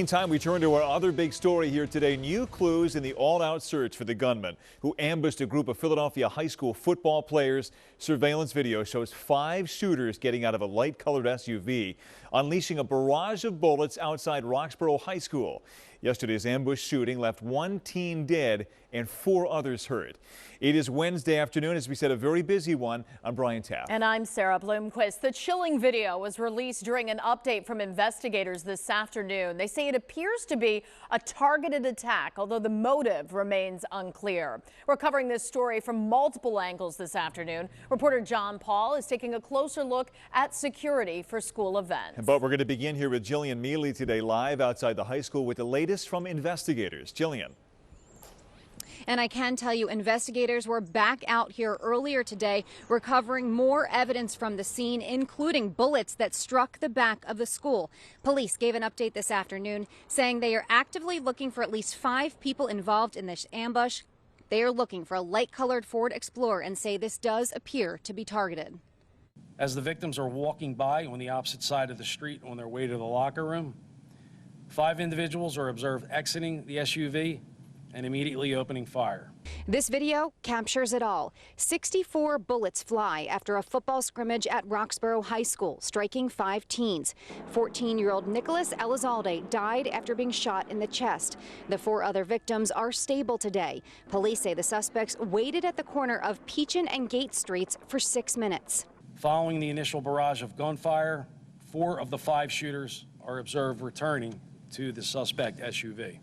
Meantime, we turn to our other big story here today. New clues in the all-out search for the gunman who ambushed a group of Philadelphia high school football players. Surveillance video shows 5 shooters getting out of a light-colored SUV, unleashing a barrage of bullets outside Roxborough High School. Yesterday's ambush shooting left 1 teen dead and 4 others hurt. It is Wednesday afternoon, as we said, a very busy one. I'm Brian Taft. And I'm Sarah Bloomquist. The chilling video was released during an update from investigators this afternoon. They say it appears to be a targeted attack, although the motive remains unclear. We're covering this story from multiple angles this afternoon. Reporter John Paul is taking a closer look at security for school events. But we're going to begin here with Jillian Mealy today, live outside the high school with the latest from investigators. Jillian. And I can tell you, investigators were back out here earlier today recovering more evidence from the scene, including bullets that struck the back of the school. Police gave an update this afternoon saying they are actively looking for at least 5 people involved in this ambush. They are looking for a light-colored Ford Explorer and say this does appear to be targeted. As the victims are walking by on the opposite side of the street on their way to the locker room, 5 individuals are observed exiting the SUV and immediately opening fire. This video captures it all. 64 bullets fly after a football scrimmage at Roxborough High School, striking 5 teens. 14-year-old Nicholas Elizalde died after being shot in the chest. The 4 other victims are stable today. Police say the suspects waited at the corner of Peachin and Gate Streets for 6 minutes. Following the initial barrage of gunfire, 4 of the 5 shooters are observed returning to the suspect SUV.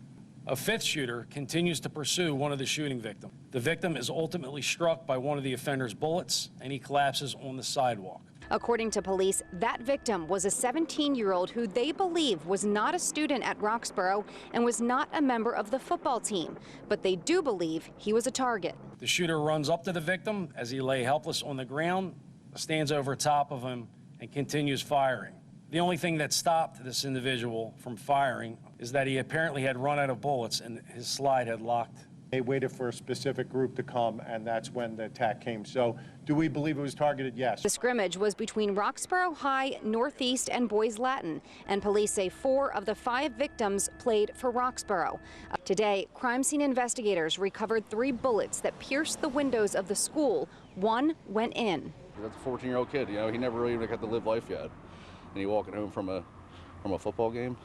A 5th shooter continues to pursue one of the shooting victims. The victim is ultimately struck by one of the offender's bullets, and he collapses on the sidewalk. According to police, that victim was a 17-year-old who they believe was not a student at Roxborough and was not a member of the football team, but they do believe he was a target. The shooter runs up to the victim as he lay helpless on the ground, stands over top of him, and continues firing. The only thing that stopped this individual from firing is that he apparently had run out of bullets and his slide had locked. They waited for a specific group to come, and that's when the attack came. So do we believe it was targeted? Yes. The scrimmage was between Roxborough High, Northeast, and Boys Latin, and police say 4 of the 5 victims played for Roxborough. Today, crime scene investigators recovered 3 bullets that pierced the windows of the school. 1 went in. That's a 14-year-old kid. You know, he never really even got to live life yet. And he walking home from a football game.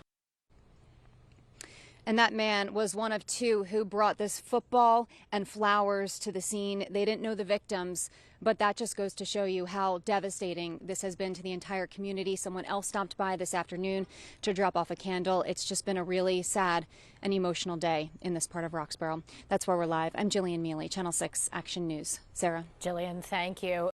And that man was one of 2 who brought this football and flowers to the scene. They didn't know the victims, but that just goes to show you how devastating this has been to the entire community. Someone else stopped by this afternoon to drop off a candle. It's just been a really sad and emotional day in this part of Roxborough. That's where we're live. I'm Jillian Mealy, Channel 6 Action News. Sarah. Jillian, thank you.